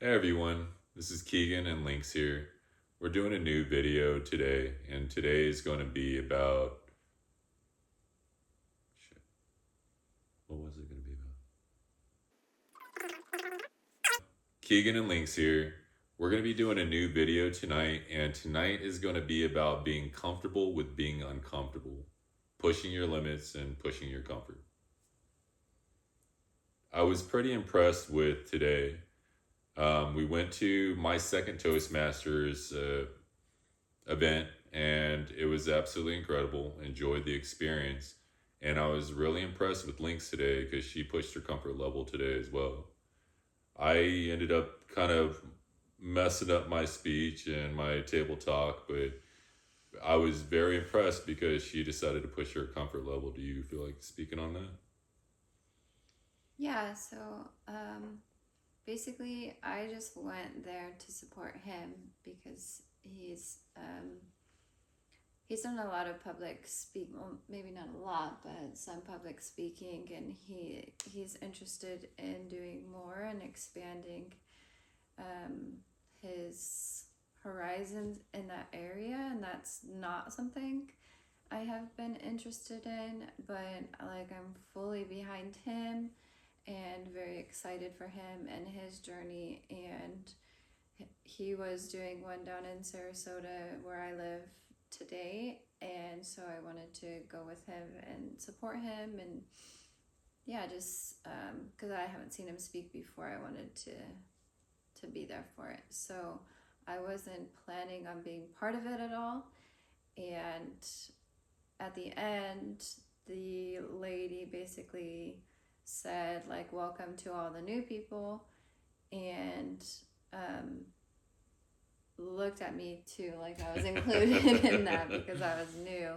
Hey everyone, this is Keegan and Links here. We're doing a new video today, and today is going to be about. Shit, what was it going to be about? Keegan and Links here. We're going to be doing a new video tonight, and tonight is going to be about being comfortable with being uncomfortable, pushing your limits and pushing your comfort. I was pretty impressed with today. We went to my second Toastmasters event, and it was absolutely incredible. Enjoyed the experience, and I was really impressed with Lynx today because she pushed her comfort level today as well. I ended up kind of messing up my speech and my table talk, but I was very impressed because she decided to push her comfort level. Do you feel like speaking on that? Yeah, so basically, I just went there to support him because he's done a lot of public speak. Well, maybe not a lot, but some public speaking, and he's interested in doing more and expanding um, his horizons in that area, and that's not something I have been interested in, but like I'm fully behind him and very excited for him and his journey. And he was doing one down in Sarasota where I live today, and so I wanted to go with him and support him. And yeah, just because I haven't seen him speak before, I wanted to be there for it. So I wasn't planning on being part of it at all. And at the end, the lady basically said, like, welcome to all the new people, and um, looked at me too, like I was included in that because I was new.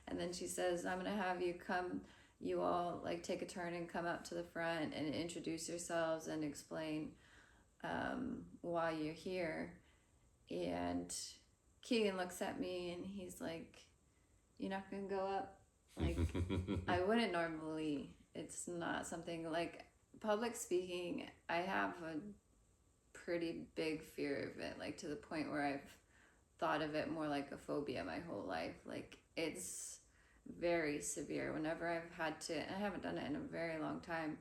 And then she says, I'm gonna have you all like take a turn and come up to the front and introduce yourselves and explain why you're here. And Keegan looks at me and he's like, you're not gonna go up? Like, I wouldn't normally. It's not something like public speaking. I have a pretty big fear of it, like to the point where I've thought of it more like a phobia my whole life. Like, it's very severe. Whenever I've had to, I haven't done it in a very long time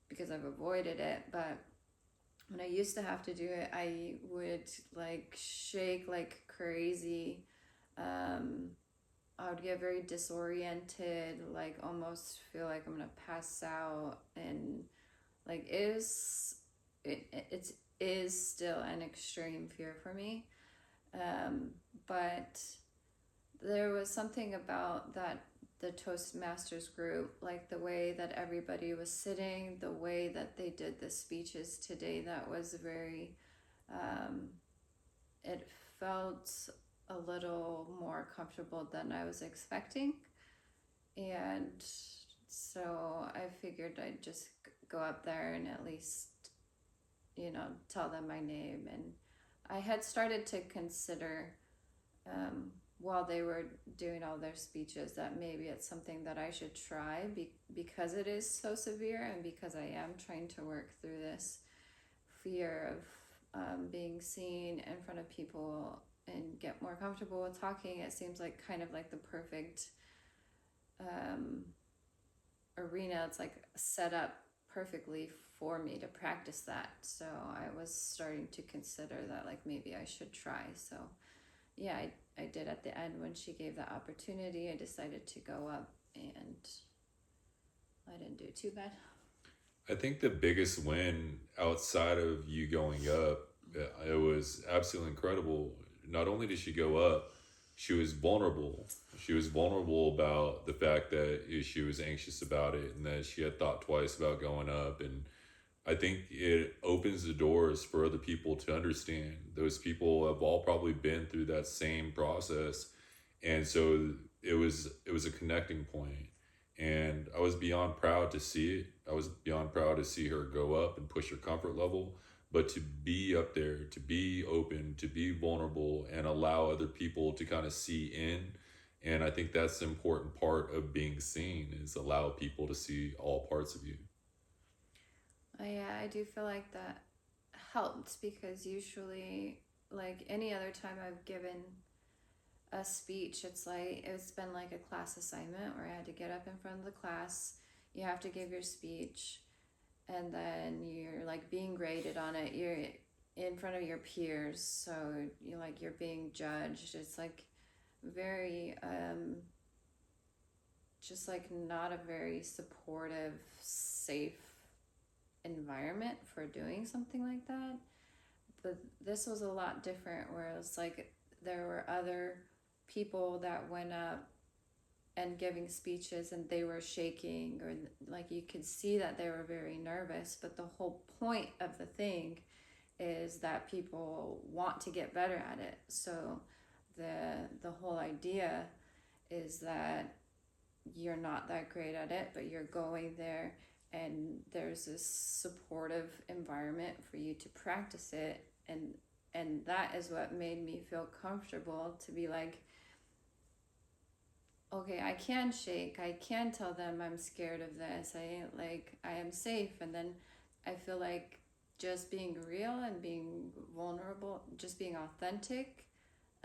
because I've avoided it, but when I used to have to do it, I would like shake like crazy. Um, I would get very disoriented, like almost feel like I'm gonna pass out, and like it is still an extreme fear for me. But there was something about that the Toastmasters group, like the way that everybody was sitting, the way that they did the speeches today, that was very um, it felt a little more comfortable than I was expecting. And so I figured I'd just go up there and at least, tell them my name. And I had started to consider, while they were doing all their speeches, that maybe it's something that I should try because it is so severe, and because I am trying to work through this fear of being seen in front of people and get more comfortable with talking. It seems like kind of like the perfect um, arena. It's like set up perfectly for me to practice that. So I was starting to consider that, like, maybe I should try. So yeah, I did at the end when she gave the opportunity. I decided to go up, and I didn't do too bad. I think the biggest win outside of you going up, it was absolutely incredible. Not only did she go up, she was vulnerable. She was vulnerable about the fact that she was anxious about it and that she had thought twice about going up. And I think it opens the doors for other people to understand. Those people have all probably been through that same process, and so it was a connecting point. And I was beyond proud to see it. I was beyond proud to see her go up and push her comfort level, but to be up there, to be open, to be vulnerable, and allow other people to kind of see in. And I think that's the important part of being seen, is allow people to see all parts of you. Yeah, I do feel like that helped because usually, like any other time I've given a speech, it's been like a class assignment where I had to get up in front of the class. You have to give your speech, and then you're like being graded on it. You're in front of your peers, so you're being judged. It's like very just like not a very supportive, safe environment for doing something like that. But this was a lot different, where it was like there were other people that went up and giving speeches and they were shaking, or like you could see that they were very nervous. But the whole point of the thing is that people want to get better at it. So the whole idea is that you're not that great at it, but you're going there and there's this supportive environment for you to practice it. And that is what made me feel comfortable to be like, okay, I can shake. I can tell them I'm scared of this. I am safe. And then I feel like just being real and being vulnerable, just being authentic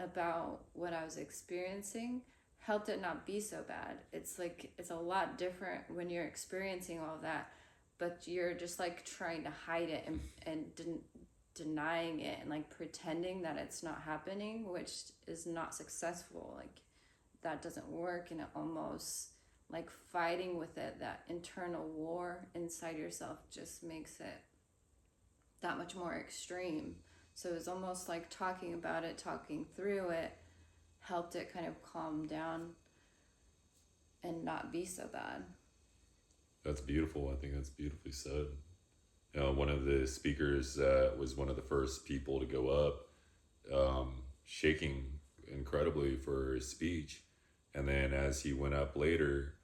about what I was experiencing helped it not be so bad. It's like it's a lot different when you're experiencing all that, but you're just like trying to hide it and denying it and like pretending that it's not happening, which is not successful. Like that doesn't work, and it almost like fighting with it, that internal war inside yourself just makes it that much more extreme. So it's almost like talking about it, talking through it, helped it kind of calm down and not be so bad. That's beautiful. I think that's beautifully said. One of the speakers was one of the first people to go up, shaking incredibly for his speech. And then as he went up later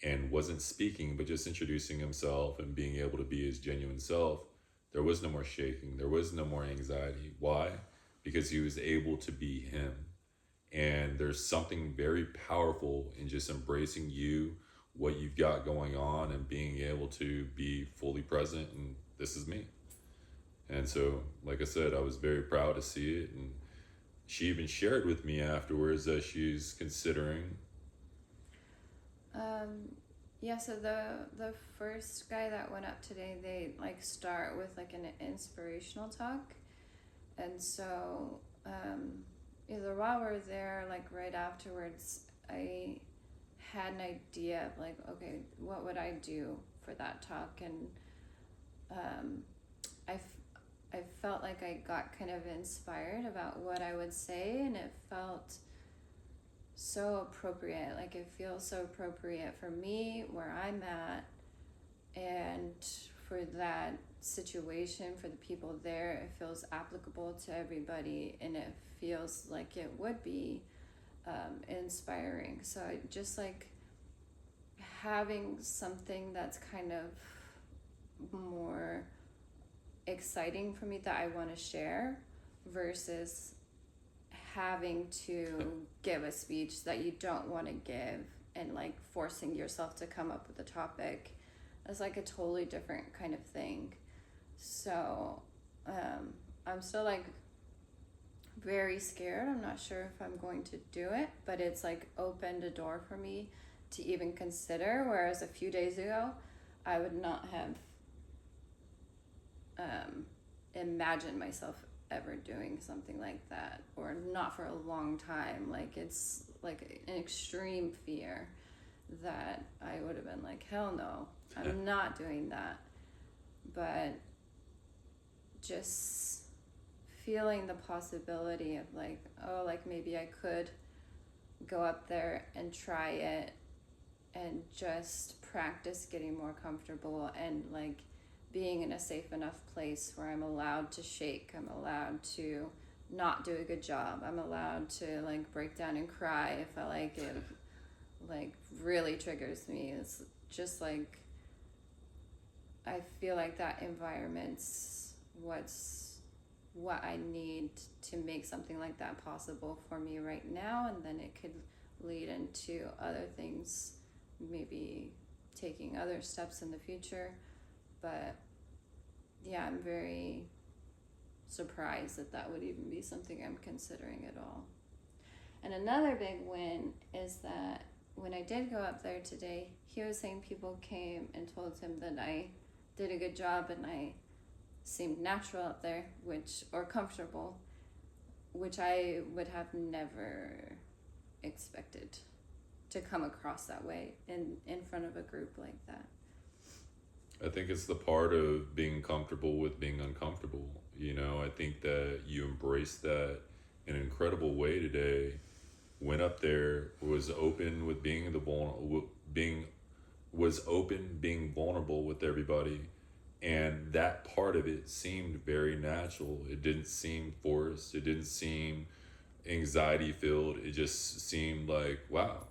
and wasn't speaking, but just introducing himself and being able to be his genuine self, there was no more shaking. There was no more anxiety. Why? Because he was able to be him. And there's something very powerful in just embracing you, what you've got going on, and being able to be fully present. And this is me. And so, like I said, I was very proud to see it. And she even shared with me afterwards that she's considering. Yeah, so the first guy that went up today, they like start with like an inspirational talk. And so either while we're there, like right afterwards, I had an idea of like, okay, what would I do for that talk? And I felt like I got kind of inspired about what I would say, and it felt so appropriate. Like it feels so appropriate for me, where I'm at, and for that situation, for the people there. It feels applicable to everybody, and it feels like it would be inspiring. So I just like having something that's kind of more exciting for me that I want to share, versus having to give a speech that you don't want to give and like forcing yourself to come up with a topic. It's like a totally different kind of thing. So I'm still like very scared. I'm not sure if I'm going to do it, but it's like opened a door for me to even consider, whereas a few days ago I would not have imagined myself ever doing something like that, or not for a long time. Like it's like an extreme fear that I would have been like, hell no, I'm not doing that. But just feeling the possibility of like, oh, like maybe I could go up there and try it and just practice getting more comfortable, and like being in a safe enough place where I'm allowed to shake, I'm allowed to not do a good job, I'm allowed to like break down and cry if I like it like really triggers me. It's just like I feel like that environment's what I need to make something like that possible for me right now, and then it could lead into other things, maybe taking other steps in the future. But yeah, I'm very surprised that that would even be something I'm considering at all. And another big win is that when I did go up there today, he was saying people came and told him that I did a good job and I seemed natural up there, or comfortable, which I would have never expected to come across that way in front of a group like that. I think it's the part of being comfortable with being uncomfortable. You know, I think that you embraced that in an incredible way today. Went up there, was open with being being vulnerable with everybody, and that part of it seemed very natural. It didn't seem forced. It didn't seem anxiety filled. It just seemed like, wow,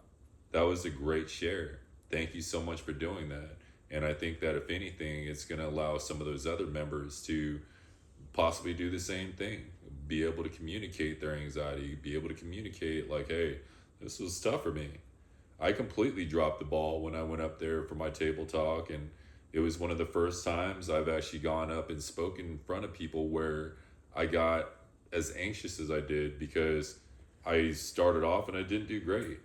that was a great share. Thank you so much for doing that. And I think that if anything, it's going to allow some of those other members to possibly do the same thing, be able to communicate their anxiety, be able to communicate like, hey, this was tough for me. I completely dropped the ball when I went up there for my table talk, and it was one of the first times I've actually gone up and spoken in front of people where I got as anxious as I did because I started off and I didn't do great.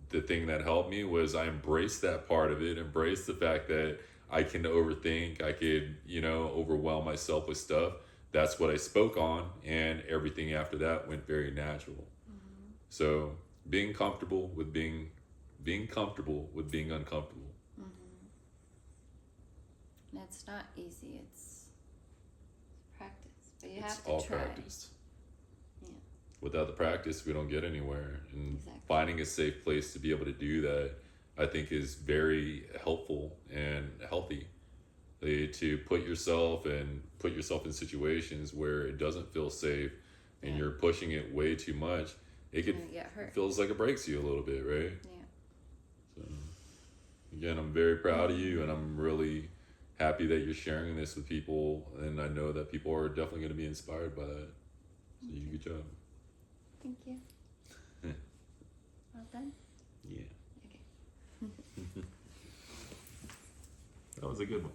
The thing that helped me was I embraced that part of it, embraced the fact that I can overthink, I could, overwhelm myself with stuff. That's what I spoke on, and everything after that went very natural. Mm-hmm. So being comfortable with being comfortable with being uncomfortable. Mm-hmm. And it's not easy. It's practice, but you have to all try. Practice. Yeah. Without the practice, we don't get anywhere. And exactly. Finding a safe place to be able to do that, I think, is very helpful and healthy. To put yourself in situations where it doesn't feel safe, and you're pushing it way too much. It feels like it breaks you a little bit, right? Yeah. So, again, I'm very proud of you, and I'm really happy that you're sharing this with people, and I know that people are definitely going to be inspired by that. So, good job. Thank you. Well done? Yeah. Okay. That was a good one.